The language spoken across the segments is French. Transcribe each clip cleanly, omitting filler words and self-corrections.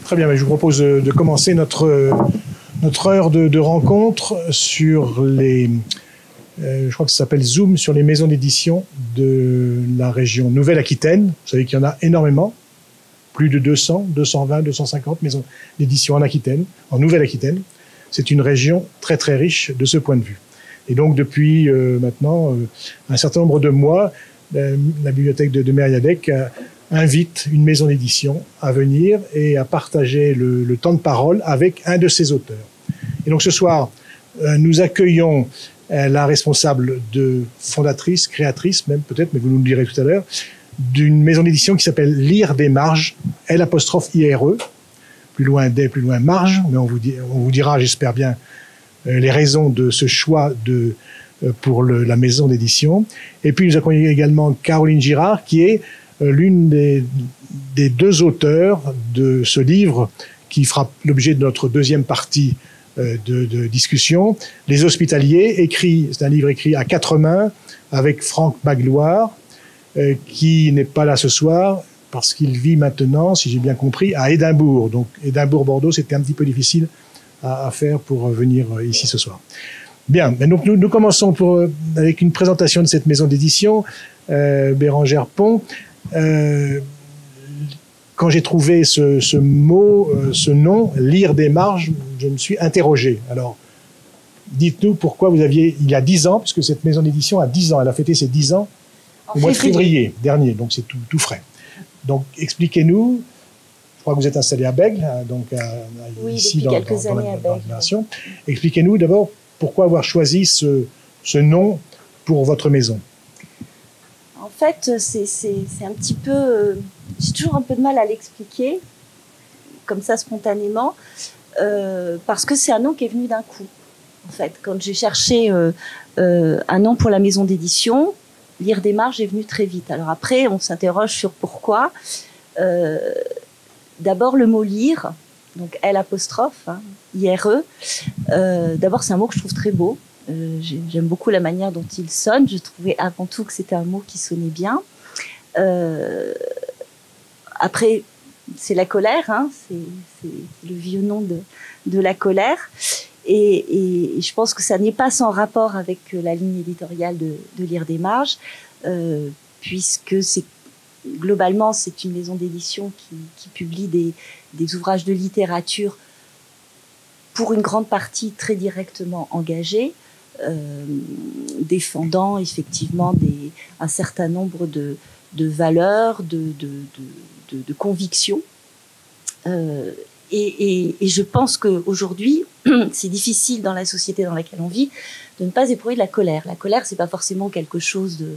Très bien, je vous propose de commencer notre heure de rencontre sur les... je crois que ça s'appelle Zoom, sur les maisons d'édition de la région Nouvelle-Aquitaine. Vous savez qu'il y en a énormément, plus de 200, 220, 250 maisons d'édition en Aquitaine, en Nouvelle-Aquitaine. C'est une région très très riche de ce point de vue. Et donc depuis maintenant un certain nombre de mois, la bibliothèque de Mériadeck invite une maison d'édition à venir et à partager le temps de parole avec un de ses auteurs. Et donc ce soir, nous accueillons la responsable fondatrice, créatrice même peut-être, mais vous nous le direz tout à l'heure, d'une maison d'édition qui s'appelle Lire des Marges, L'-IRE, plus loin des, plus loin marge, mais on vous dira, j'espère bien, les raisons de ce choix pour la maison d'édition. Et puis nous accueillons également Caroline Girard, qui est l'une des deux auteurs de ce livre qui fera l'objet de notre deuxième partie de discussion, Les Hospitaliers, c'est un livre écrit à 4 mains avec Franck Magloire, qui n'est pas là ce soir parce qu'il vit maintenant, si j'ai bien compris, à Édimbourg. Donc Édimbourg-Bordeaux, c'était un petit peu difficile à faire pour venir ici ce soir. Bien, donc nous commençons avec une présentation de cette maison d'édition, Bérangère Pont. Quand j'ai trouvé ce mot, ce nom, Lire des Marges, je me suis interrogé. Alors, dites-nous pourquoi vous aviez, il y a 10 ans, puisque cette maison d'édition a 10 ans, elle a fêté ses 10 ans au mois de février dernier, donc c'est tout frais. Donc, expliquez-nous, je crois que vous êtes installé à Bègles, donc oui, ici dans la nation. Expliquez-nous d'abord pourquoi avoir choisi ce nom pour votre maison. En fait, c'est un petit peu... j'ai toujours un peu de mal à l'expliquer, comme ça, spontanément, parce que c'est un nom qui est venu d'un coup. En fait, quand j'ai cherché un nom pour la maison d'édition, Lire des Marges est venu très vite. Alors après, on s'interroge sur pourquoi. D'abord, le mot « lire », donc L', hein, IRE. D'abord, c'est un mot que je trouve très beau. J'aime beaucoup la manière dont il sonne. Je trouvais avant tout que c'était un mot qui sonnait bien. Après, c'est la colère, hein, c'est le vieux nom de la colère. Et je pense que ça n'est pas sans rapport avec la ligne éditoriale de Lire des Marges, puisque globalement, c'est une maison d'édition qui publie des ouvrages de littérature pour une grande partie très directement engagés, défendant effectivement un certain nombre de valeurs, de convictions. Et je pense qu'aujourd'hui, c'est difficile dans la société dans laquelle on vit de ne pas éprouver de la colère. La colère, c'est pas forcément quelque chose de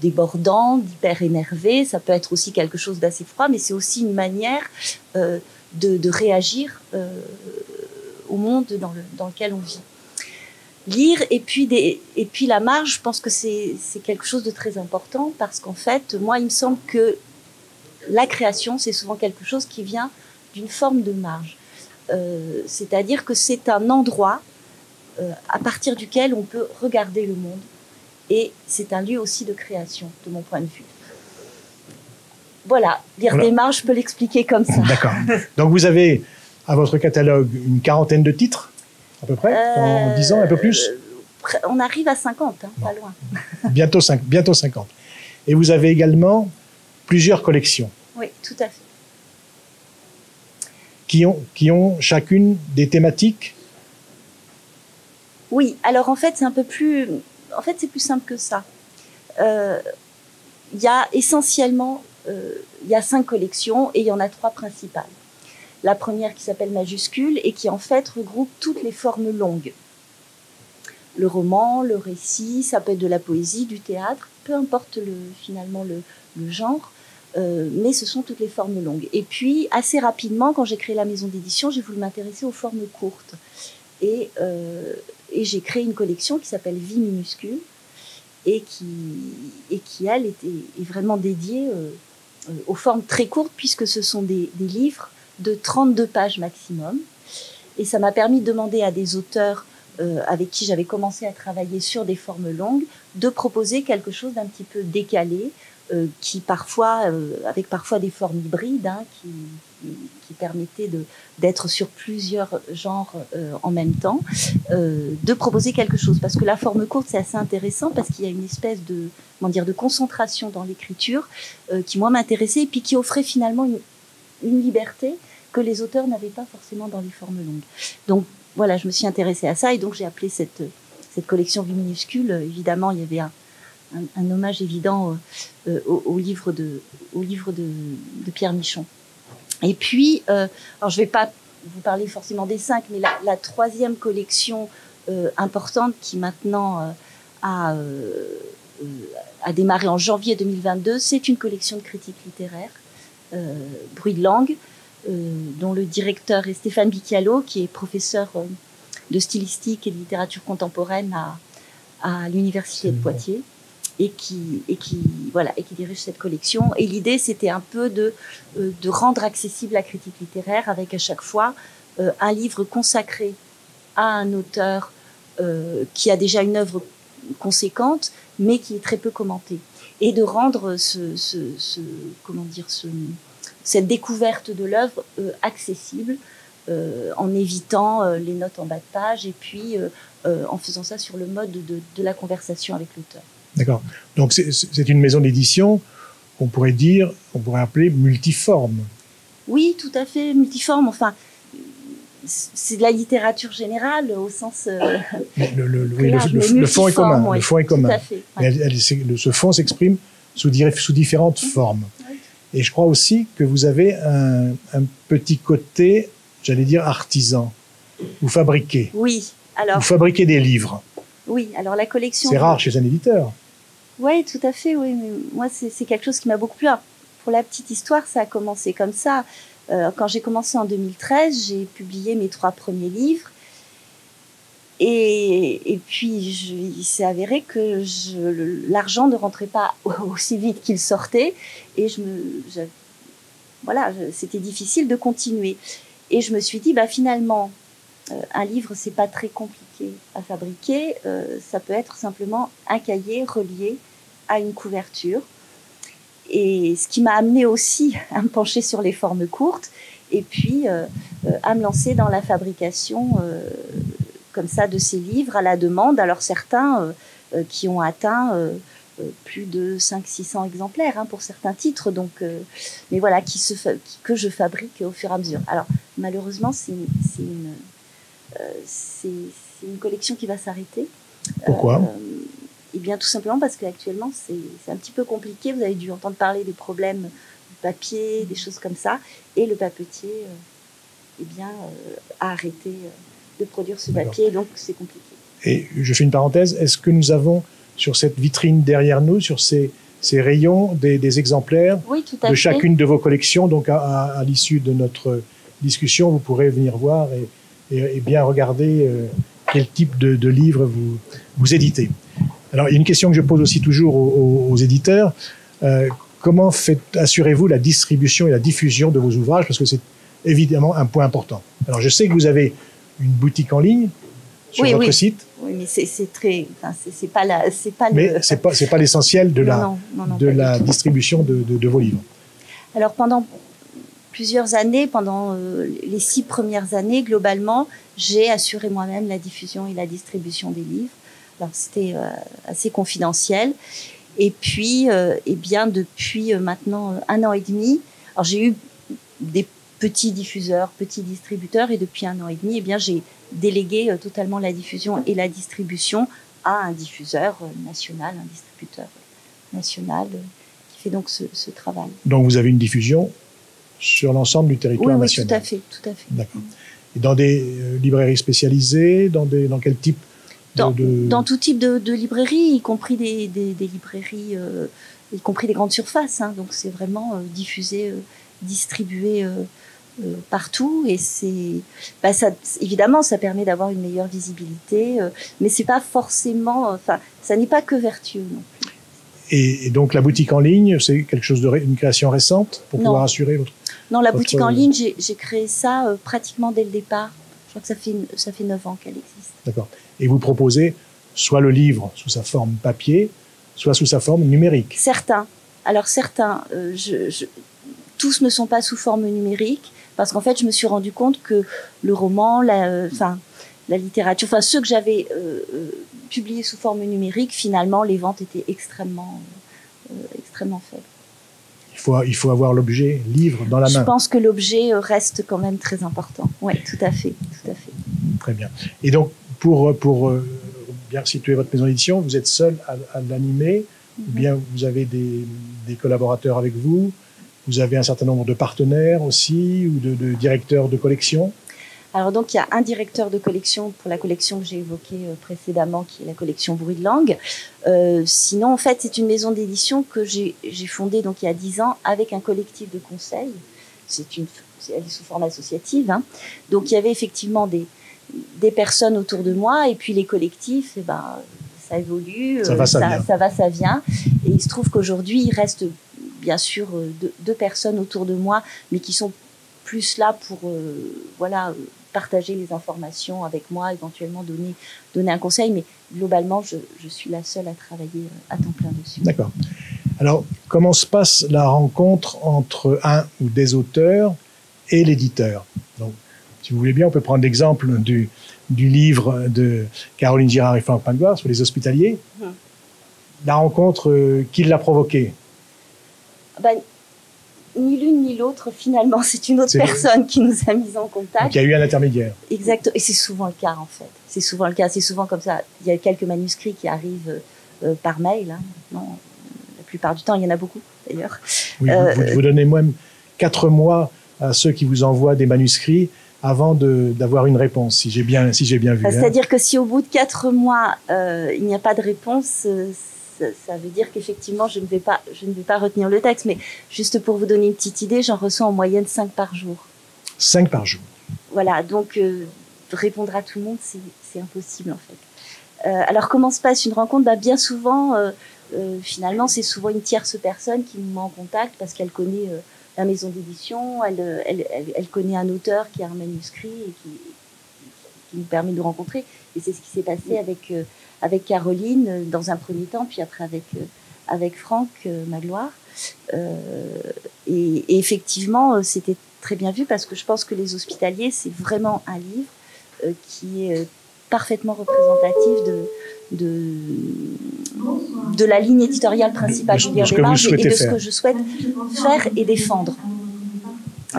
débordant, d'hyper énervé. Ça peut être aussi quelque chose d'assez froid, mais c'est aussi une manière de réagir au monde dans lequel on vit. Lire et puis la marge, je pense que c'est quelque chose de très important parce qu'en fait, moi, il me semble que la création, c'est souvent quelque chose qui vient d'une forme de marge. C'est-à-dire que c'est un endroit à partir duquel on peut regarder le monde et c'est un lieu aussi de création, de mon point de vue. Voilà, Lire des Marges, je peux l'expliquer comme ça. D'accord. Donc vous avez à votre catalogue une quarantaine de titres, à peu près, en 10 ans, un peu plus. On arrive à 50, hein, pas loin. Bientôt 50. Et vous avez également plusieurs collections. Oui, tout à fait. Qui ont chacune des thématiques. Oui, alors en fait, c'est un peu plus... En fait, c'est plus simple que ça. Il y a essentiellement... il y a 5 collections et il y en a 3 principales. La première qui s'appelle Majuscule et qui en fait regroupe toutes les formes longues. Le roman, le récit, ça peut être de la poésie, du théâtre, peu importe finalement le genre, mais ce sont toutes les formes longues. Et puis, assez rapidement, quand j'ai créé la maison d'édition, j'ai voulu m'intéresser aux formes courtes. Et j'ai créé une collection qui s'appelle Vie minuscule et qui elle, est vraiment dédiée aux formes très courtes, puisque ce sont des livres de 32 pages maximum. Et ça m'a permis de demander à des auteurs avec qui j'avais commencé à travailler sur des formes longues, de proposer quelque chose d'un petit peu décalé, qui parfois, avec parfois des formes hybrides, hein, qui permettaient d'être sur plusieurs genres en même temps, de proposer quelque chose. Parce que la forme courte, c'est assez intéressant parce qu'il y a une espèce de, comment dire, de concentration dans l'écriture qui, moi, m'intéressait et puis qui offrait finalement une liberté que les auteurs n'avaient pas forcément dans les formes longues. Donc, voilà, je me suis intéressée à ça et donc j'ai appelé cette collection Vie minuscule. Évidemment, il y avait un hommage évident au livre de Pierre Michon. Et puis, alors je vais pas vous parler forcément des 5, mais la troisième collection importante qui maintenant a démarré en janvier 2022, c'est une collection de critiques littéraires, Bruit de langue, dont le directeur est Stéphane Bicchialo, qui est professeur de stylistique et de littérature contemporaine à l'université de Poitiers. Et qui dirige cette collection. Et l'idée, c'était un peu de rendre accessible la critique littéraire avec à chaque fois un livre consacré à un auteur qui a déjà une œuvre conséquente, mais qui est très peu commentée. Et de rendre cette découverte de l'œuvre accessible en évitant les notes en bas de page et puis en faisant ça sur le mode de la conversation avec l'auteur. D'accord. Donc c'est une maison d'édition qu'on pourrait appeler multiforme. Oui, tout à fait, multiforme. Enfin, c'est de la littérature générale au sens. Mais le fond est commun. Oui, le fond est commun. Tout à fait. Ouais. Ce fond s'exprime sous différentes formes. Oui. Et je crois aussi que vous avez un petit côté, j'allais dire artisan. Vous fabriquez. Oui. Alors. Vous fabriquez des livres. Oui, alors la collection... C'est rare chez un éditeur. Oui, tout à fait, oui. Mais moi, c'est quelque chose qui m'a beaucoup plu. Alors, pour la petite histoire, ça a commencé comme ça. Quand j'ai commencé en 2013, j'ai publié mes 3 premiers livres. Et puis, il s'est avéré que l'argent ne rentrait pas aussi vite qu'il sortait. Et c'était difficile de continuer. Et je me suis dit, finalement... un livre, c'est pas très compliqué à fabriquer. Ça peut être simplement un cahier relié à une couverture. Et ce qui m'a amené aussi à me pencher sur les formes courtes et puis à me lancer dans la fabrication comme ça de ces livres à la demande. Alors certains qui ont atteint plus de 500-600 exemplaires pour certains titres. Donc, mais voilà, que je fabrique au fur et à mesure. Alors malheureusement, c'est une collection qui va s'arrêter. Pourquoi ? Eh bien, tout simplement parce qu'actuellement, c'est un petit peu compliqué. Vous avez dû entendre parler des problèmes du papier, des choses comme ça. Et le papetier a arrêté de produire ce papier, donc c'est compliqué. Et je fais une parenthèse, est-ce que nous avons sur cette vitrine derrière nous, sur ces rayons, des exemplaires de chacune de vos collections? Donc à l'issue de notre discussion, vous pourrez venir voir et bien regarder quel type de livre vous éditez. Alors, il y a une question que je pose aussi toujours aux éditeurs. Comment assurez-vous la distribution et la diffusion de vos ouvrages? Parce que c'est évidemment un point important. Alors, je sais que vous avez une boutique en ligne sur votre site. Oui, mais c'est très... Enfin, c'est pas c'est pas l'essentiel de la distribution de vos livres. Alors, pendant plusieurs années, pendant les 6 premières années, globalement, j'ai assuré moi-même la diffusion et la distribution des livres. Alors, c'était assez confidentiel. Et puis, depuis maintenant 1 an et demi, alors j'ai eu des petits diffuseurs, petits distributeurs, et depuis 1 an et demi, j'ai délégué totalement la diffusion et la distribution à un diffuseur national, un distributeur national qui fait donc ce travail. Donc, vous avez une diffusion sur l'ensemble du territoire national. Oui, tout à fait. D'accord. Et dans des librairies spécialisées, dans quel type dans tout type de librairies, y compris des librairies, y compris des grandes surfaces. Donc c'est vraiment diffusé, distribué partout. Et évidemment, ça permet d'avoir une meilleure visibilité, mais c'est pas forcément, ça n'est pas que vertueux non plus. Et donc la boutique en ligne, c'est quelque chose une création récente pour pouvoir assurer votre... Non, la boutique en ligne, j'ai créé ça pratiquement dès le départ. Je crois que ça fait 9 ans qu'elle existe. D'accord. Et vous proposez soit le livre sous sa forme papier, soit sous sa forme numérique. Certains. Alors certains, tous ne sont pas sous forme numérique, parce qu'en fait, je me suis rendu compte que le roman, la littérature, enfin ceux que j'avais publiés sous forme numérique, finalement, les ventes étaient extrêmement faibles. Il faut avoir l'objet livre dans la main. Je pense que l'objet reste quand même très important. Oui, tout à fait, tout à fait. Très bien. Et donc, pour bien situer votre maison d'édition, vous êtes seul à l'animer, ou bien vous avez des collaborateurs avec vous, vous avez un certain nombre de partenaires aussi, ou de directeurs de collection? Alors donc, il y a un directeur de collection pour la collection que j'ai évoquée précédemment, qui est la collection Bruit de langue. Sinon, en fait, c'est une maison d'édition que j'ai fondée donc il y a 10 ans avec un collectif de conseil. Elle est sous forme associative, hein. Donc, il y avait effectivement des personnes autour de moi, et puis les collectifs, eh ben, ça évolue, ça va, ça vient. Et il se trouve qu'aujourd'hui, il reste bien sûr deux personnes autour de moi, mais qui sont plus là pour partager les informations avec moi, éventuellement donner un conseil, mais globalement, je suis la seule à travailler à temps plein dessus. D'accord. Alors, comment se passe la rencontre entre un ou des auteurs et l'éditeur? Donc, si vous voulez bien, on peut prendre l'exemple du livre de Caroline Girard et Franck Magloire sur les hospitaliers. La rencontre, qui l'a provoquée? Ni l'une ni l'autre, finalement, c'est une autre personne qui nous a mis en contact. Donc il y a eu un intermédiaire. Exact, et c'est souvent le cas en fait. C'est souvent le cas, c'est souvent comme ça. Il y a quelques manuscrits qui arrivent par mail. Hein. Non, la plupart du temps, il y en a beaucoup d'ailleurs. Oui, vous donnez même 4 mois à ceux qui vous envoient des manuscrits avant d'avoir une réponse, si j'ai bien vu. C'est-à-dire que si au bout de 4 mois, il n'y a pas de réponse, ça veut dire qu'effectivement, je ne vais pas retenir le texte. Mais juste pour vous donner une petite idée, j'en reçois en moyenne 5 par jour. 5 par jour. Voilà, donc répondre à tout le monde, c'est impossible en fait. Alors comment se passe une rencontre? Bien souvent, finalement, c'est souvent une tierce personne qui nous met en contact parce qu'elle connaît la maison d'édition, elle connaît un auteur qui a un manuscrit et qui nous permet de nous rencontrer. Et c'est ce qui s'est passé avec Caroline dans un premier temps, puis après avec Franck Magloire. Et effectivement, c'était très bien vu parce que je pense que Les Hospitaliers, c'est vraiment un livre qui est parfaitement représentatif de la ligne éditoriale principale de Julien Desmarges et de ce que je souhaite faire et défendre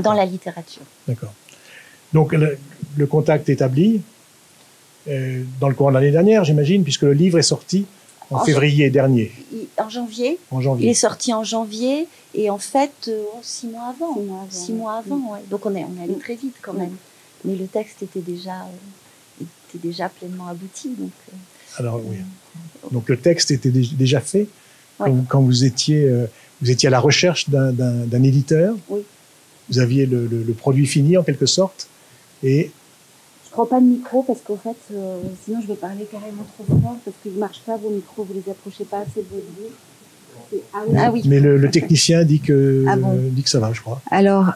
dans la littérature. D'accord. Donc le contact établi dans le courant de l'année dernière, j'imagine, puisque le livre est sorti en février dernier. En janvier. Il est sorti en janvier et en fait 6 mois avant. 6 mois avant, ouais. Donc on est allé très vite quand même. Mais le texte était déjà pleinement abouti. Donc, alors oui. Donc le texte était déjà fait quand vous étiez à la recherche d'un éditeur. Oui. Vous aviez le produit fini en quelque sorte et je prends pas de micro parce qu'en fait, sinon je vais parler carrément trop fort parce qu'ils ne marchent pas vos micros, vous les approchez pas assez de votre bouche. Ah oui. Mais le technicien dit que ça va, je crois. Alors,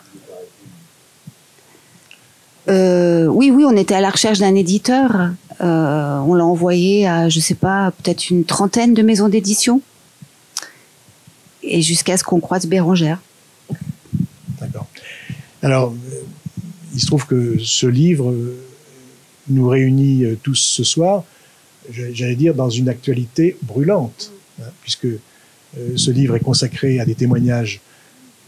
oui, on était à la recherche d'un éditeur. On l'a envoyé à, je sais pas, peut-être une 30aine de maisons d'édition. Et jusqu'à ce qu'on croise Bérangère. D'accord. Alors, il se trouve que ce livre nous réunit tous ce soir, j'allais dire, dans une actualité brûlante, hein, puisque ce livre est consacré à des témoignages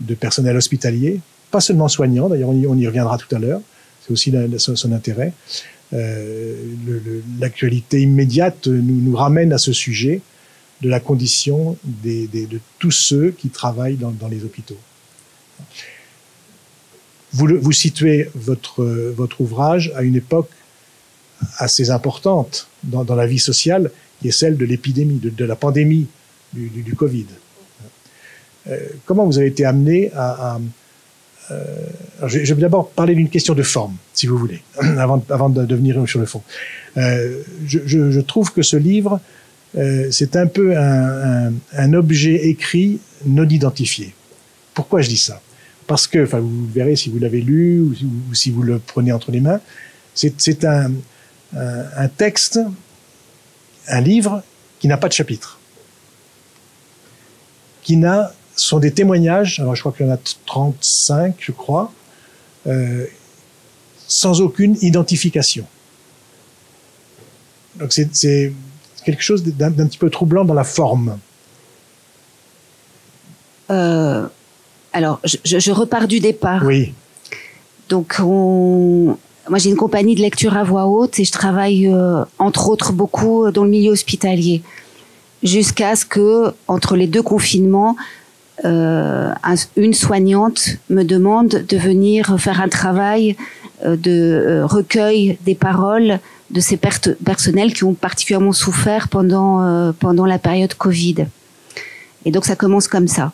de personnel hospitalier, pas seulement soignants, d'ailleurs on y reviendra tout à l'heure, c'est aussi son intérêt. L'actualité immédiate nous ramène à ce sujet de la condition de tous ceux qui travaillent dans les hôpitaux. Vous situez votre ouvrage à une époque assez importante dans la vie sociale, qui est celle de l'épidémie, de la pandémie du Covid. Comment vous avez été amené je vais d'abord parler d'une question de forme, si vous voulez, avant de venir sur le fond. Je trouve que ce livre, c'est un peu un objet écrit non identifié. Pourquoi je dis ça? Parce que, enfin, vous verrez si vous l'avez lu ou si vous le prenez entre les mains, c'est un texte, un livre qui n'a pas de chapitre, qui n'a sont des témoignages, alors je crois qu'il y en a 35, je crois, sans aucune identification. Donc c'est quelque chose d'un petit peu troublant dans la forme. Alors, je repars du départ. Oui. Donc, moi, j'ai une compagnie de lecture à voix haute et je travaille, entre autres, beaucoup dans le milieu hospitalier. Jusqu'à ce que, entre les deux confinements, une soignante me demande de venir faire un travail de recueil des paroles de ces personnels qui ont particulièrement souffert pendant la période Covid. Et donc, ça commence comme ça.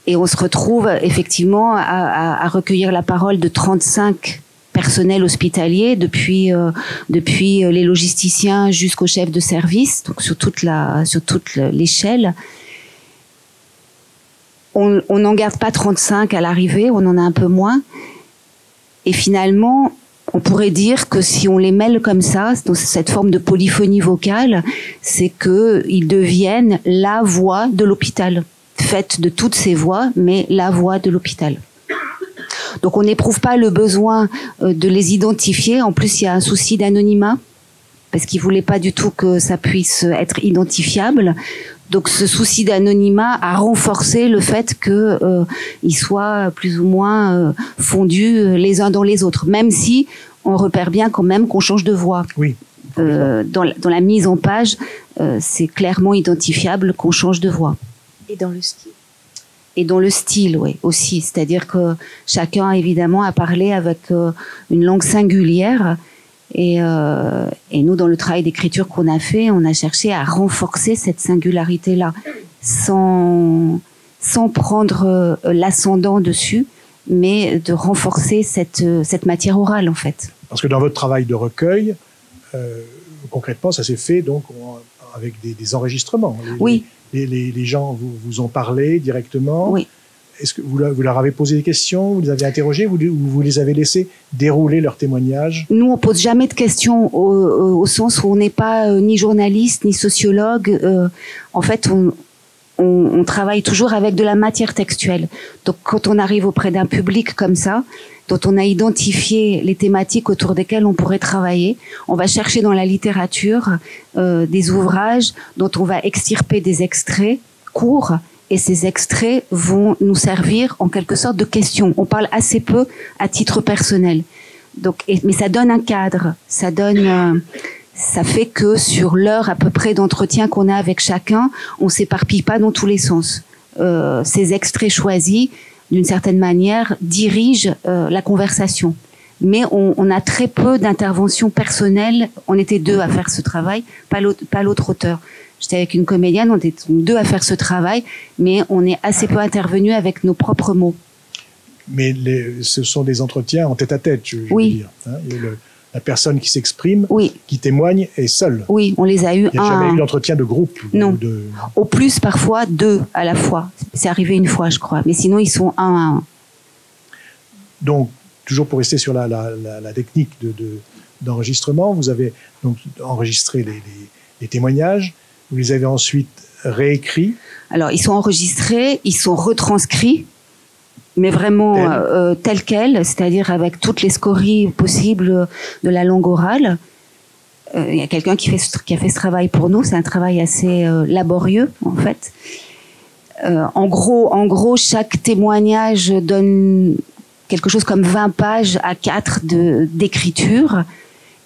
Et on se retrouve effectivement à recueillir la parole de 35 personnels hospitaliers, depuis les logisticiens jusqu'au chef de service, donc sur toute l'échelle. On n'en garde pas 35 à l'arrivée, on en a un peu moins. Et finalement, on pourrait dire que si on les mêle comme ça, dans cette forme de polyphonie vocale, c'est qu'ils deviennent la voix de l'hôpital. Faite de toutes ces voix, mais la voix de l'hôpital. Donc on n'éprouve pas le besoin de les identifier. En plus, il y a un souci d'anonymat, parce qu'ils ne voulaient pas du tout que ça puisse être identifiable. Donc ce souci d'anonymat a renforcé le fait qu'ils soient plus ou moins fondus les uns dans les autres, même si on repère bien quand même qu'on change de voix. Oui. Dans la mise en page, c'est clairement identifiable qu'on change de voix. Et dans le style. Et dans le style, oui, aussi. C'est-à-dire que chacun, évidemment, a parlé avec une langue singulière. Et nous, dans le travail d'écriture qu'on a fait, on a cherché à renforcer cette singularité-là, sans prendre l'ascendant dessus, mais de renforcer cette matière orale, en fait. Parce que dans votre travail de recueil, concrètement, ça s'est fait donc avec des enregistrements. Oui. Les gens vous ont parlé directement. Oui. Est-ce que vous leur avez posé des questions, vous les avez interrogés, vous les avez laissés dérouler leurs témoignages? Nous, on pose jamais de questions au sens où on n'est pas ni journaliste ni sociologue. En fait, on travaille toujours avec de la matière textuelle. Donc, quand on arrive auprès d'un public comme ça, dont on a identifié les thématiques autour desquelles on pourrait travailler, on va chercher dans la littérature des ouvrages dont on va extirper des extraits courts, et ces extraits vont nous servir en quelque sorte de questions. On parle assez peu à titre personnel. Donc, mais ça donne un cadre, ça fait que sur l'heure à peu près d'entretien qu'on a avec chacun, on s'éparpille pas dans tous les sens. Ces extraits choisis, d'une certaine manière, dirigent la conversation. Mais on a très peu d'interventions personnelles. On était deux à faire ce travail, pas l'autre auteur. J'étais avec une comédienne, on était deux à faire ce travail, mais on est assez peu intervenus avec nos propres mots. Mais ce sont des entretiens en tête-à-tête, je veux dire. Hein, la personne qui s'exprime, qui témoigne, est seule. Oui, on les a eu. Il n'y a jamais eu d'entretien de groupe. Non. Au plus, parfois, deux à la fois. C'est arrivé une fois, je crois. Mais sinon, ils sont un à un. Donc, toujours pour rester sur la technique d'enregistrement, vous avez donc enregistré les témoignages. Vous les avez ensuite réécrits. Alors, ils sont enregistrés, ils sont retranscrits, mais vraiment tels quels, c'est-à-dire avec toutes les scories possibles de la langue orale. Il y a quelqu'un qui a fait ce travail pour nous. C'est un travail assez laborieux, en fait. En gros, chaque témoignage donne quelque chose comme 20 pages à 4 d'écriture.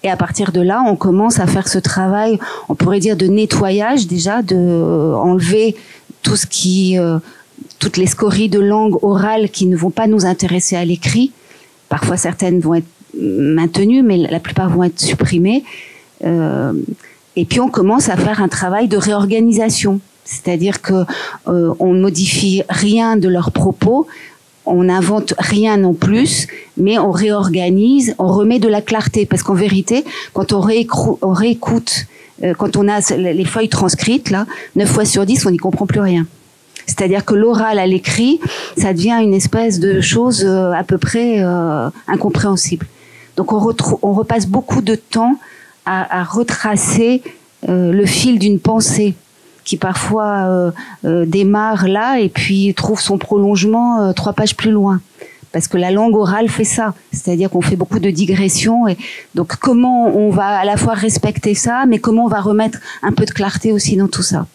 Et à partir de là, on commence à faire ce travail, on pourrait dire de nettoyage déjà, de enlever tout ce toutes les scories de langue orale qui ne vont pas nous intéresser à l'écrit. Parfois, certaines vont être maintenues, mais la plupart vont être supprimées. Et puis, on commence à faire un travail de réorganisation. C'est-à-dire que on ne modifie rien de leurs propos, on n'invente rien non plus, mais on réorganise, on remet de la clarté. Parce qu'en vérité, quand on réécoute, quand on a les feuilles transcrites, là, 9 fois sur 10, on n'y comprend plus rien. C'est-à-dire que l'oral à l'écrit, ça devient une espèce de chose à peu près incompréhensible. Donc on repasse beaucoup de temps à retracer le fil d'une pensée qui parfois démarre là et puis trouve son prolongement 3 pages plus loin. Parce que la langue orale fait ça, c'est-à-dire qu'on fait beaucoup de digressions. Et donc, comment on va à la fois respecter ça, mais comment on va remettre un peu de clarté aussi dans tout ça.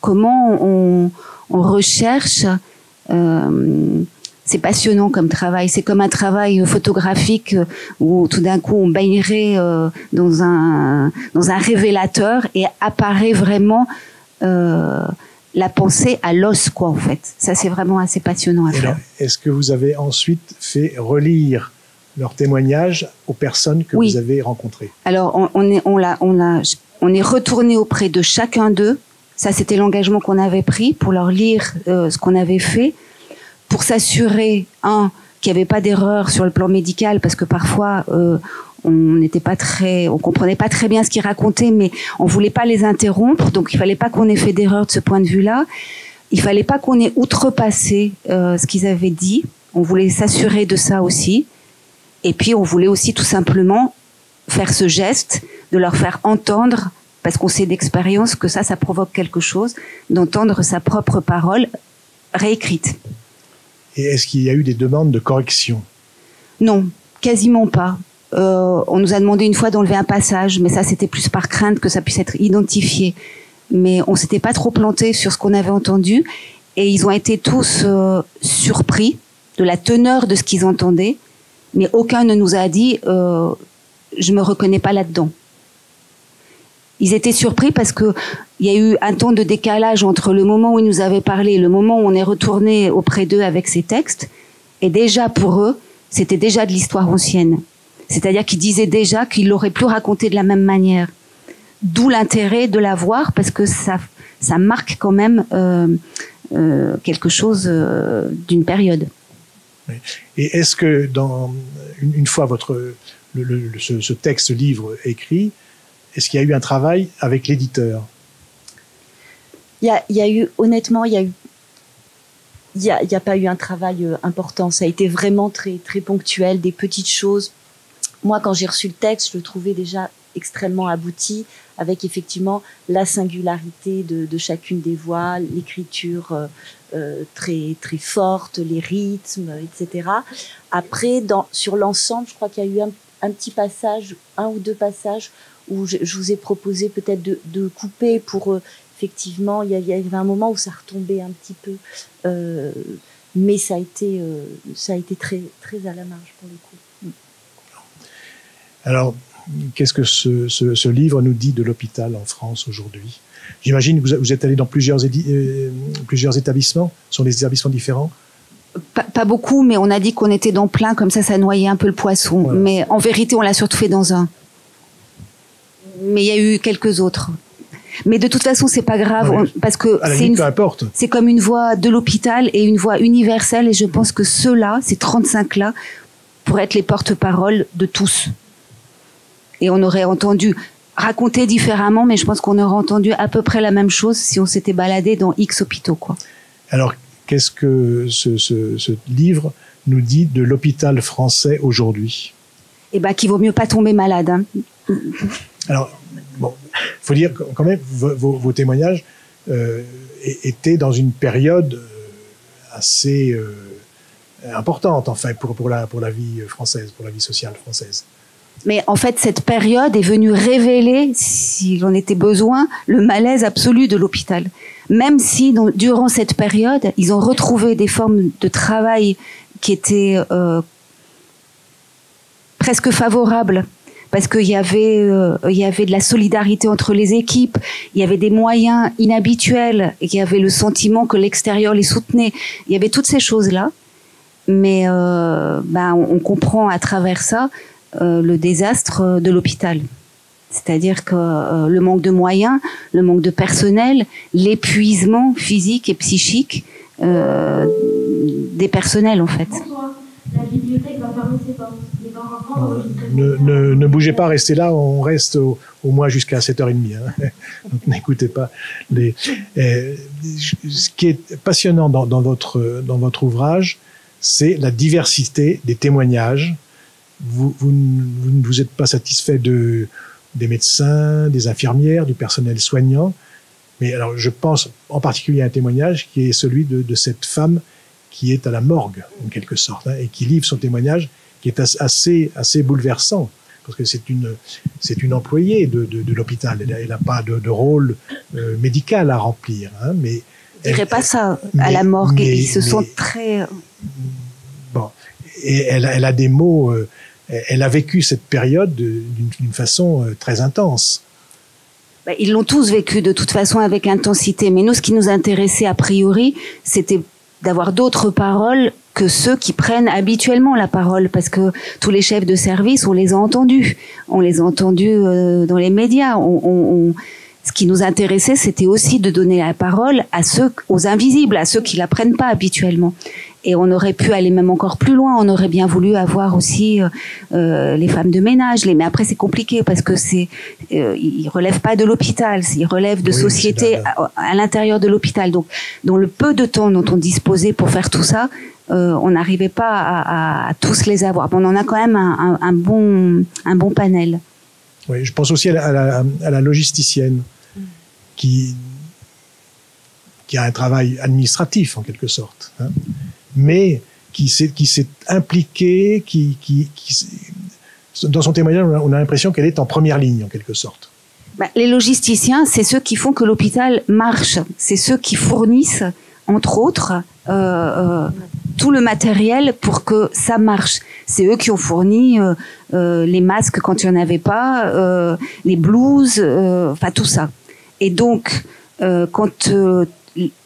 Comment on recherche. C'est passionnant comme travail. C'est comme un travail photographique où tout d'un coup on baignerait dans un révélateur et apparaît vraiment la pensée à l'os, quoi, en fait. Ça, c'est vraiment assez passionnant à faire. Est-ce que vous avez ensuite fait relire leurs témoignages aux personnes que vous avez rencontrées? Alors, on est retourné auprès de chacun d'eux. Ça, c'était l'engagement qu'on avait pris pour leur lire ce qu'on avait fait, pour s'assurer, qu'il n'y avait pas d'erreur sur le plan médical, parce que parfois, on comprenait pas très bien ce qu'ils racontaient, mais on voulait pas les interrompre, donc il fallait pas qu'on ait fait d'erreur de ce point de vue-là. Il fallait pas qu'on ait outrepassé ce qu'ils avaient dit. On voulait s'assurer de ça aussi. Et puis on voulait aussi tout simplement faire ce geste de leur faire entendre, parce qu'on sait d'expérience que ça provoque quelque chose, d'entendre sa propre parole réécrite. Et est-ce qu'il y a eu des demandes de correction? Non, quasiment pas. On nous a demandé une fois d'enlever un passage, mais ça c'était plus par crainte que ça puisse être identifié. Mais on s'était pas trop planté sur ce qu'on avait entendu, et ils ont été tous surpris de la teneur de ce qu'ils entendaient, mais aucun ne nous a dit je me reconnais pas là-dedans. Ils étaient surpris parce que il y a eu un temps de décalage entre le moment où ils nous avaient parlé et le moment où on est retourné auprès d'eux avec ces textes, et déjà pour eux c'était déjà de l'histoire ancienne. C'est-à-dire qu'ils disaient déjà qu'ils l'auraient plus raconté de la même manière. D'où l'intérêt de la voir, parce que ça marque quand même quelque chose d'une période. Oui. Et est-ce que une fois ce texte, ce livre écrit, est-ce qu'il y a eu un travail avec l'éditeur? Il y a eu, honnêtement, il y a pas eu un travail important. Ça a été vraiment très, très ponctuel, des petites choses. Moi, quand j'ai reçu le texte, je le trouvais déjà extrêmement abouti, avec effectivement la singularité de chacune des voix, l'écriture très, très forte, les rythmes, etc. Après, sur l'ensemble, je crois qu'il y a eu un petit passage, 1 ou 2 passages, où je vous ai proposé peut-être de couper pour... effectivement, il y avait un moment où ça retombait un petit peu, mais ça a été très, très à la marge pour le coup. Alors, qu'est-ce que ce livre nous dit de l'hôpital en France aujourd'hui? J'imagine que vous êtes allé dans plusieurs établissements, sont des établissements différents? Pas beaucoup, mais on a dit qu'on était dans plein, comme ça noyait un peu le poisson. Voilà. Mais en vérité, on l'a surtout fait dans un. Mais il y a eu quelques autres. Mais de toute façon, c'est pas grave, parce que c'est comme une voix de l'hôpital et une voix universelle, et je pense que ceux-là, ces 35-là, pourraient être les porte-paroles de tous. Et on aurait entendu raconter différemment, mais je pense qu'on aurait entendu à peu près la même chose si on s'était baladé dans X hôpitaux, quoi. Alors, qu'est-ce que ce livre nous dit de l'hôpital français aujourd'hui? Eh ben, qu'il vaut mieux pas tomber malade, hein. Alors, bon, faut dire quand même, vos témoignages étaient dans une période assez importante, enfin, pour la vie française, pour la vie sociale française. Mais en fait, cette période est venue révéler, s'il en était besoin, le malaise absolu de l'hôpital. Même si, durant cette période, ils ont retrouvé des formes de travail qui étaient presque favorables, parce qu'il y avait de la solidarité entre les équipes, il y avait des moyens inhabituels, et il y avait le sentiment que l'extérieur les soutenait. Il y avait toutes ces choses-là, mais on comprend à travers ça le désastre de l'hôpital. C'est-à-dire que le manque de moyens, le manque de personnel, l'épuisement physique et psychique des personnels, en fait. La bibliothèque va fermer ses portes. Ne bougez pas, restez là, on reste au moins jusqu'à 7h30. Hein. Donc n'écoutez pas. Ce qui est passionnant dans votre ouvrage, c'est la diversité des témoignages. Vous ne vous êtes pas satisfait des médecins, des infirmières, du personnel soignant, Mais alors, je pense en particulier à un témoignage qui est celui de cette femme qui est à la morgue, en quelque sorte, hein, et qui livre son témoignage, qui est assez bouleversant, parce que c'est une employée de l'hôpital. Elle n'a pas de rôle médical à remplir, hein, mais je dirais pas ça à la morgue. Ils se sont très... Bon, et elle a des mots... elle a vécu cette période d'une façon très intense. Ils l'ont tous vécu de toute façon avec intensité. Mais nous, ce qui nous intéressait a priori, c'était d'avoir d'autres paroles que ceux qui prennent habituellement la parole. Parce que tous les chefs de service, on les a entendus. On les a entendus dans les médias. Ce qui nous intéressait, c'était aussi de donner la parole aux invisibles, à ceux qui la prennent pas habituellement. Et on aurait pu aller même encore plus loin. On aurait bien voulu avoir aussi les femmes de ménage. Mais après, c'est compliqué parce que ils relèvent pas de l'hôpital. Ils relèvent de sociétés à l'intérieur de l'hôpital. Donc, dans le peu de temps dont on disposait pour faire tout ça, on n'arrivait pas à tous les avoir. On en a quand même un bon panel. Oui, je pense aussi à la logisticienne qui a un travail administratif en quelque sorte, hein, mais qui s'est impliquée, dans son témoignage, on a l'impression qu'elle est en première ligne en quelque sorte. Les logisticiens, c'est ceux qui font que l'hôpital marche, c'est ceux qui fournissent, entre autres, tout le matériel pour que ça marche. C'est eux qui ont fourni les masques quand il n'y en avait pas, les blouses, enfin tout ça. Et donc, quand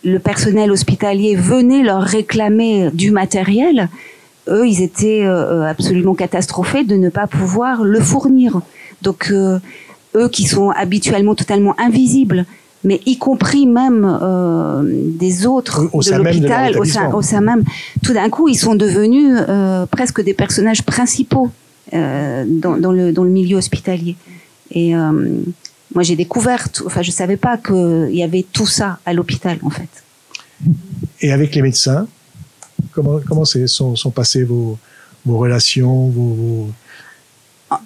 le personnel hospitalier venait leur réclamer du matériel, eux, ils étaient absolument catastrophés de ne pas pouvoir le fournir. Donc, eux qui sont habituellement totalement invisibles, mais y compris même des autres de l'hôpital, au sein même, tout d'un coup, ils sont devenus presque des personnages principaux dans le milieu hospitalier. Et moi, j'ai découvert, je savais pas qu'il y avait tout ça à l'hôpital, en fait. Et avec les médecins, comment sont passées vos relations,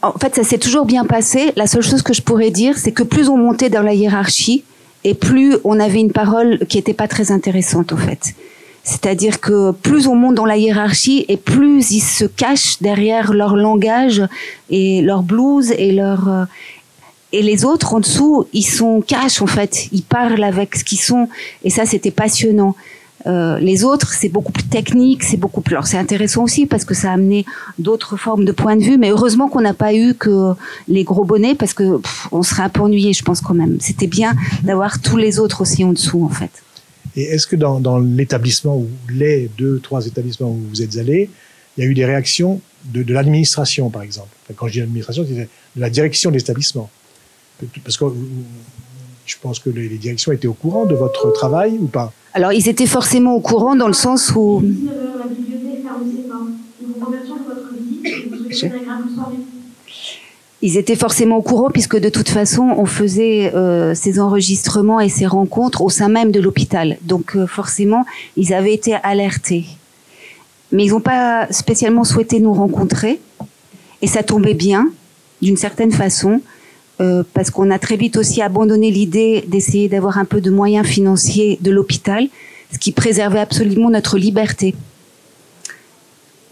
En fait, ça s'est toujours bien passé. La seule chose que je pourrais dire, c'est que plus on montait dans la hiérarchie, et plus on avait une parole qui était pas très intéressante, en fait. C'est-à-dire que plus on monte dans la hiérarchie et plus ils se cachent derrière leur langage et leur blouse et les autres en dessous, ils sont cash en fait. Ils parlent avec ce qu'ils sont et ça c'était passionnant. Les autres, c'est beaucoup plus technique, c'est beaucoup plus. Alors c'est intéressant aussi parce que ça a amené d'autres formes de points de vue, mais heureusement qu'on n'a pas eu que les gros bonnets parce que on serait un peu ennuyé, je pense quand même. C'était bien d'avoir tous les autres aussi en dessous en fait. Et est-ce que dans l'établissement ou les 2-3 établissements où vous êtes allés, il y a eu des réactions de l'administration par exemple? Quand je dis l'administration, c'est de la direction de l'établissement. Parce que je pense que les directions étaient au courant de votre travail ou pas? Alors, ils étaient forcément au courant dans le sens où... La bibliothèque ferme ses portes. Ils vont revenir sur votre visite et vous souhaitez une agréable soirée. Ils étaient forcément au courant puisque de toute façon, on faisait ces enregistrements et ces rencontres au sein même de l'hôpital. Donc forcément, ils avaient été alertés. Mais ils n'ont pas spécialement souhaité nous rencontrer. Et ça tombait bien, d'une certaine façon, parce qu'on a très vite aussi abandonné l'idée d'essayer d'avoir un peu de moyens financiers de l'hôpital, ce qui préservait absolument notre liberté.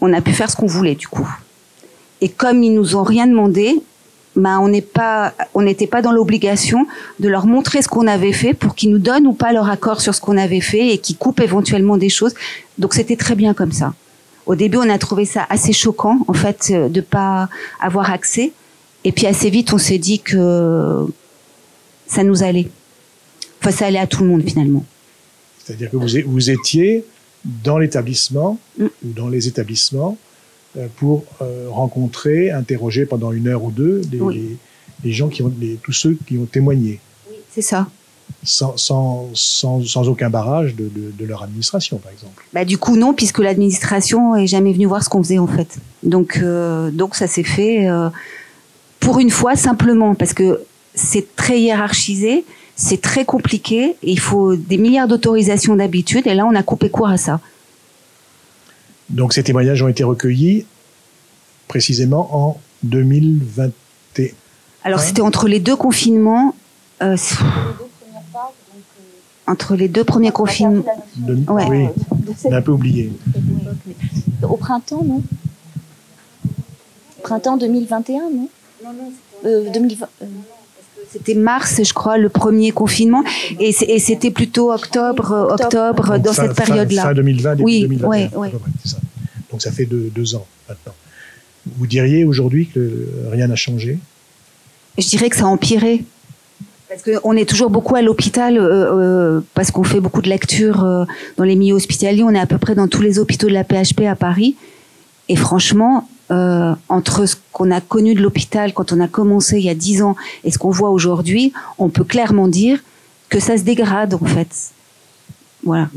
On a pu faire ce qu'on voulait, du coup. Et comme ils nous ont rien demandé, on n'était pas dans l'obligation de leur montrer ce qu'on avait fait pour qu'ils nous donnent ou pas leur accord sur ce qu'on avait fait et qu'ils coupent éventuellement des choses. Donc c'était très bien comme ça. Au début, on a trouvé ça assez choquant, en fait, de pas avoir accès. Et puis assez vite, on s'est dit que ça nous allait. Enfin, ça allait à tout le monde finalement. C'est-à-dire que vous étiez dans l'établissement ou dans les établissements pour rencontrer, interroger pendant 1 heure ou 2 les gens tous ceux qui ont témoigné. Oui, c'est ça. Sans aucun barrage de leur administration, par exemple. Du coup, non, puisque l'administration n'est jamais venue voir ce qu'on faisait en fait. Donc ça s'est fait. Pour une fois, simplement, parce que c'est très hiérarchisé, c'est très compliqué, et il faut des milliards d'autorisations d'habitude, et là, on a coupé court à ça. Donc, ces témoignages ont été recueillis précisément en 2021. Alors, c'était entre les 2 confinements. Les 2 premières Entre les deux premiers confinements. Ouais. Oui, on a un peu oublié. Au printemps, non? Printemps 2021, non? Non, 2020. C'était mars, je crois, le premier confinement, et c'était plutôt octobre, Donc, dans cette période-là. Fin 2020, début Oui, 2021. ouais. À peu près, c'est ça. Donc ça fait 2 ans maintenant. Vous diriez aujourd'hui que rien n'a changé? Je dirais que ça a empiré. Parce qu'on est toujours beaucoup à l'hôpital, parce qu'on fait beaucoup de lectures dans les milieux hospitaliers. On est à peu près dans tous les hôpitaux de la PHP à Paris. Et franchement, entre ce qu'on a connu de l'hôpital quand on a commencé il y a 10 ans et ce qu'on voit aujourd'hui, on peut clairement dire que ça se dégrade en fait. Voilà,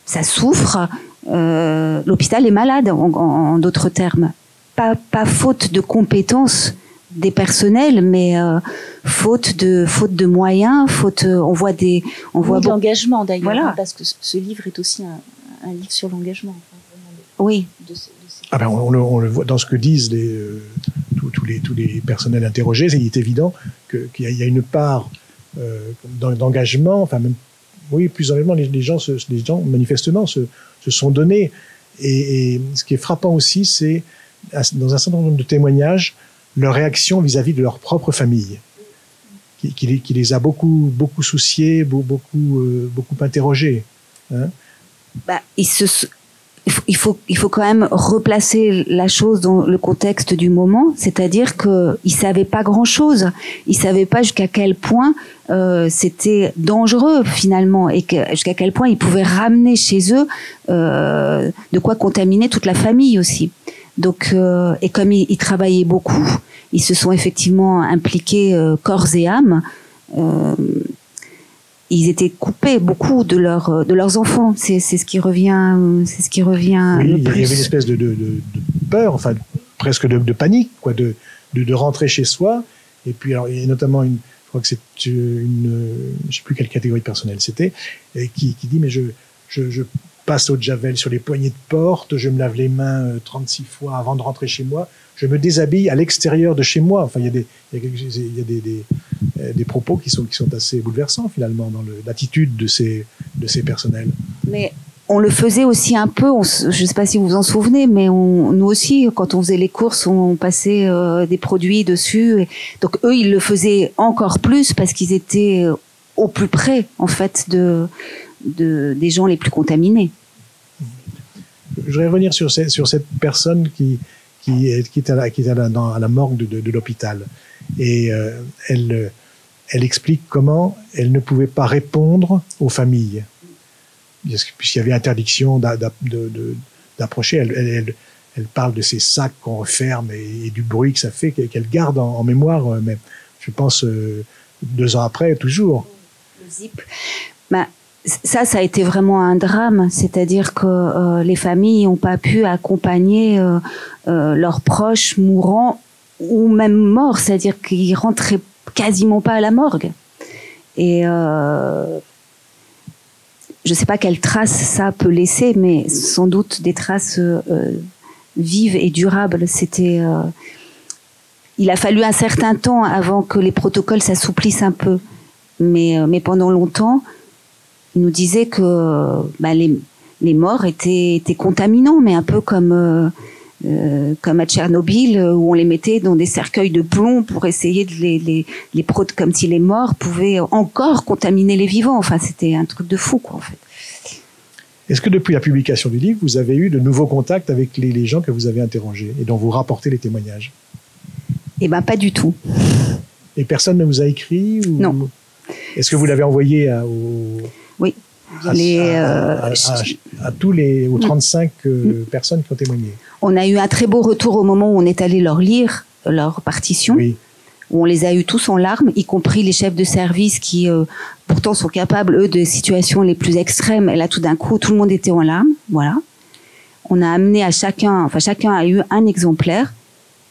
ça souffre. L'hôpital est malade, en d'autres termes. Pas faute de compétences des personnels, mais faute de moyens, on voit d'engagement d'ailleurs, voilà. Parce que ce livre est aussi un livre sur l'engagement. Oui. Ah ben on le voit dans ce que disent tous les personnels interrogés. Il est évident qu'il y a une part d'engagement, enfin même, oui, plus honnêtement, les gens manifestement se sont donnés. Et ce qui est frappant aussi, c'est dans un certain nombre de témoignages, leur réaction vis-à-vis de leur propre famille, qui les a beaucoup souciés, beaucoup interrogés. Hein. Il faut quand même replacer la chose dans le contexte du moment, c'est-à-dire qu'ils savaient pas grand-chose, ils savaient pas jusqu'à quel point c'était dangereux finalement, et jusqu'à quel point ils pouvaient ramener chez eux de quoi contaminer toute la famille aussi. Donc, et comme ils travaillaient beaucoup, ils se sont effectivement impliqués corps et âme. Ils étaient coupés beaucoup de leurs enfants. C'est ce qui revient. C'est ce qui revient. Oui, le il y plus. avait une espèce de peur, enfin presque de panique, quoi, de rentrer chez soi. Et puis alors, il y a notamment je crois que c'est je sais plus quelle catégorie de personnel c'était, et qui dit mais je passe au Javel sur les poignées de porte, je me lave les mains 36 fois avant de rentrer chez moi, je me déshabille à l'extérieur de chez moi. Enfin, il y a des propos qui sont assez bouleversants finalement dans l'attitude de ces personnels. Mais on le faisait aussi un peu, je ne sais pas si vous vous en souvenez, mais nous aussi, quand on faisait les courses, on passait des produits dessus. Donc eux, ils le faisaient encore plus parce qu'ils étaient au plus près, en fait, des gens les plus contaminés. Je voudrais revenir sur cette personne qui était à la morgue de l'hôpital. Et elle explique comment elle ne pouvait pas répondre aux familles. Puisqu'il y avait interdiction d'approcher. Elle parle de ces sacs qu'on referme et du bruit que ça fait, qu'elle garde en mémoire, mais je pense 2 ans après, toujours. Le zip. Ça a été vraiment un drame, c'est-à-dire que les familles n'ont pas pu accompagner leurs proches mourants ou même morts, c'est-à-dire qu'ils rentraient quasiment pas à la morgue. Et je ne sais pas quelles traces ça peut laisser, mais sans doute des traces vives et durables. Il a fallu un certain temps avant que les protocoles s'assouplissent un peu, mais pendant longtemps, il nous disait que les morts étaient contaminants, mais un peu comme à Tchernobyl, où on les mettait dans des cercueils de plomb pour essayer de comme si les morts pouvaient encore contaminer les vivants. Enfin, c'était un truc de fou, quoi, en fait. Est-ce que depuis la publication du livre, vous avez eu de nouveaux contacts avec les gens que vous avez interrogés et dont vous rapportez les témoignages? Eh ben, pas du tout. Et personne ne vous a écrit ou... Non. Est-ce que vous l'avez envoyé Oui. aux 35 personnes qui ont témoigné? On a eu un très beau retour au moment où on est allé leur lire leur partition, oui. Où on les a eu tous en larmes, y compris les chefs de service qui pourtant sont capables, eux, de situations les plus extrêmes. Et là, tout d'un coup, tout le monde était en larmes. Voilà. On a amené à chacun a eu un exemplaire,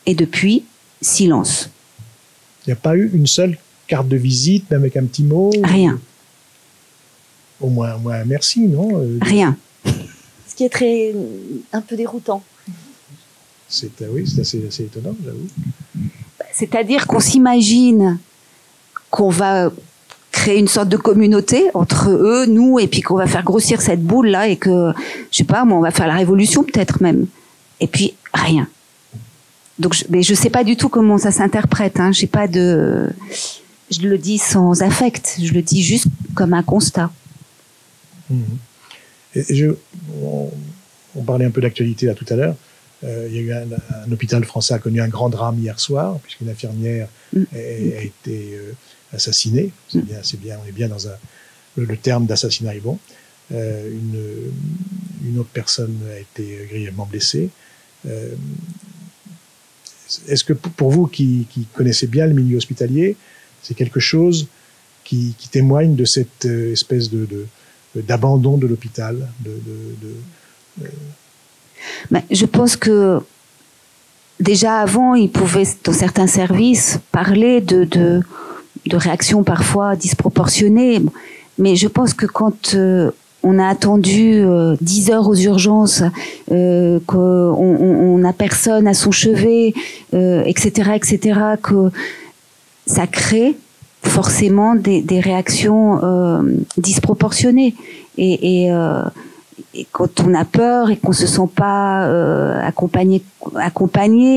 et depuis, silence. Il n'y a pas eu une seule carte de visite, même avec un petit mot? Rien. Au moins merci, non? Rien. Ce qui est un peu déroutant. Oui, c'est assez étonnant, j'avoue. C'est-à-dire qu'on s'imagine qu'on va créer une sorte de communauté entre eux, nous, et puis qu'on va faire grossir cette boule-là et que, je sais pas, moi, on va faire la révolution peut-être même. Et puis, rien. Donc, mais je sais pas du tout comment ça s'interprète, hein. Je le dis sans affect, je le dis juste comme un constat. On parlait un peu d'actualité là tout à l'heure. Il y a eu un hôpital français a connu un grand drame hier soir, puisqu'une infirmière a été assassinée. C'est bien, on est bien dans le terme d'assassinat est bon. Une autre personne a été grièvement blessée. Est-ce que pour vous qui connaissez bien le milieu hospitalier, c'est quelque chose qui témoigne de cette espèce d'abandon de l'hôpital Ben, je pense que déjà avant, ils pouvaient, dans certains services, parler de réactions parfois disproportionnées. Mais je pense que quand on a attendu 10 heures aux urgences, qu'on n'a personne à son chevet, etc., que ça crée forcément des réactions disproportionnées. Et quand on a peur et qu'on se sent pas accompagné,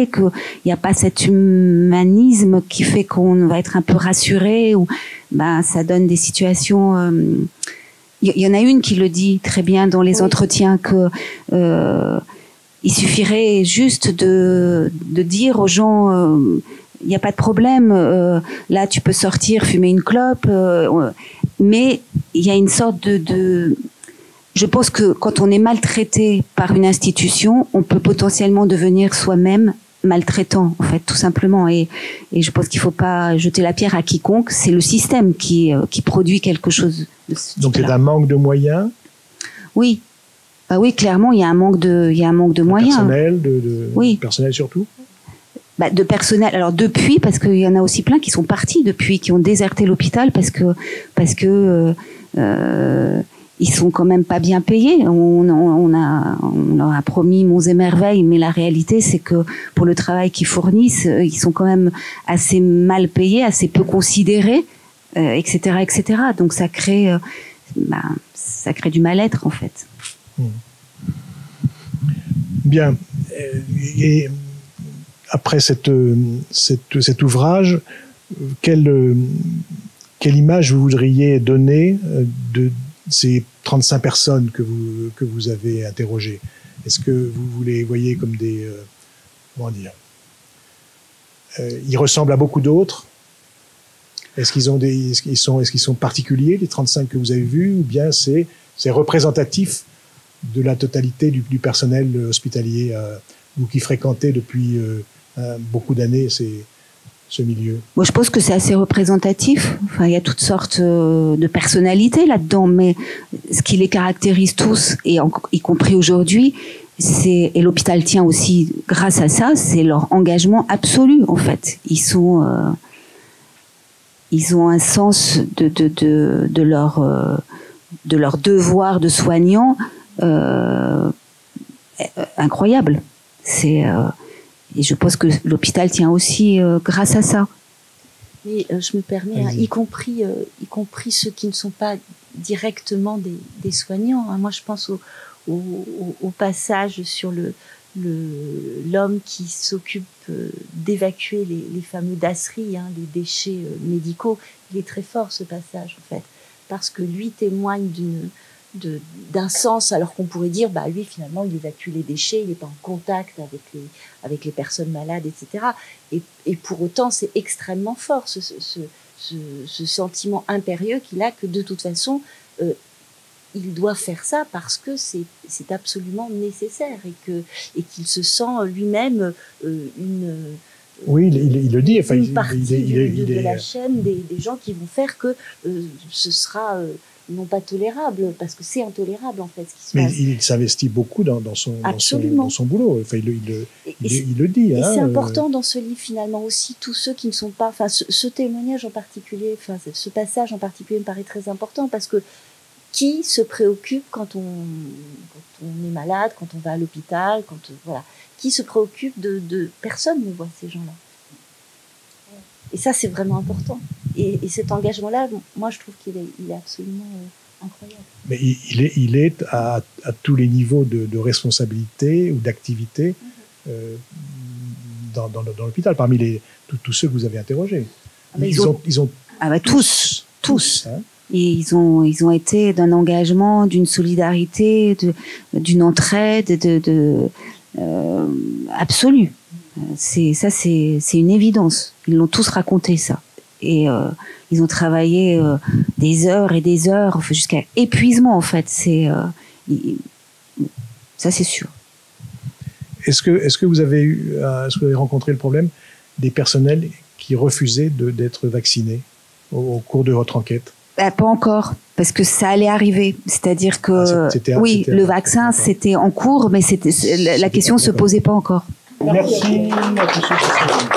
qu'il n'y a pas cet humanisme qui fait qu'on va être un peu rassuré, ou ben ça donne des situations. Il y en a une qui le dit très bien dans les entretiens que il suffirait juste de dire aux gens il n'y a pas de problème, là tu peux sortir fumer une clope, mais il y a une sorte de je pense que quand on est maltraité par une institution, on peut potentiellement devenir soi-même maltraitant, en fait, tout simplement. Et je pense qu'il ne faut pas jeter la pierre à quiconque. C'est le système qui produit quelque chose de ce type-là. Donc c'est un manque de moyens. Oui. Bah oui, clairement, il y a un manque de moyens. Personnel, oui. Personnel surtout. Bah, de personnel. Alors depuis, parce qu'il y en a aussi plein qui sont partis depuis, qui ont déserté l'hôpital parce que ils sont quand même pas bien payés. On leur a promis monts et merveilles, mais la réalité, c'est que pour le travail qu'ils fournissent, ils sont quand même assez mal payés, assez peu considérés, etc., etc. Donc ça crée du mal-être en fait. Bien. Et après cet ouvrage, quelle image vous voudriez donner de ces 35 personnes que vous avez interrogées? Est-ce que vous les voyez comme des comment dire, ils ressemblent à beaucoup d'autres? Est-ce qu'ils sont particuliers, les 35 que vous avez vus, ou bien c'est représentatif de la totalité du personnel hospitalier, vous qui fréquentez depuis beaucoup d'années ce milieu? Moi, je pense que c'est assez représentatif. Enfin, il y a toutes sortes de personnalités là-dedans, mais ce qui les caractérise tous, et y compris aujourd'hui, et l'hôpital tient aussi grâce à ça, c'est leur engagement absolu, en fait. Ils ont un sens de leur devoir de soignant incroyable. Et je pense que l'hôpital tient aussi grâce à ça. Mais je me permets, hein, y compris ceux qui ne sont pas directement des soignants. Hein. Moi, je pense au passage sur l'homme qui s'occupe d'évacuer les fameux dasseries, hein, les déchets médicaux. Il est très fort, ce passage, en fait, parce que lui témoigne d'un sens, alors qu'on pourrait dire, bah lui finalement il évacue les déchets, il n'est pas en contact avec les personnes malades, etc. Et pour autant c'est extrêmement fort ce sentiment impérieux qu'il a que de toute façon il doit faire ça parce que c'est absolument nécessaire et qu'il se sent lui-même oui, il le dit. Enfin, une partie de la chaîne des gens qui vont faire que ce sera non pas tolérable, parce que c'est intolérable en fait ce qui se passe. Mais il s'investit beaucoup dans son boulot. Enfin, il le dit. Et c'est important dans ce livre finalement aussi, tous ceux qui ne sont pas... Enfin, ce témoignage en particulier, enfin, ce passage en particulier me paraît très important parce que qui se préoccupe quand on est malade, quand on va à l'hôpital, voilà, qui se préoccupe de personne ne voit ces gens-là. Et ça, c'est vraiment important. Et cet engagement-là, moi, je trouve qu'il est absolument incroyable. Mais il est à tous les niveaux de responsabilité ou d'activité dans l'hôpital, parmi tous ceux que vous avez interrogés. Ils ont tous. Hein. Et ils ont été d'un engagement, d'une solidarité, d'une entraide, absolue. C'est une évidence. Ils l'ont tous raconté, ça. Et ils ont travaillé des heures et des heures, jusqu'à épuisement, en fait. Ça, c'est sûr. Est-ce que vous avez rencontré le problème des personnels qui refusaient d'être vaccinés au cours de votre enquête? Pas encore, parce que ça allait arriver. C'est-à-dire que le vaccin, c'était en cours, mais la question ne se posait pas encore. Merci à tous ceux qui sont venus.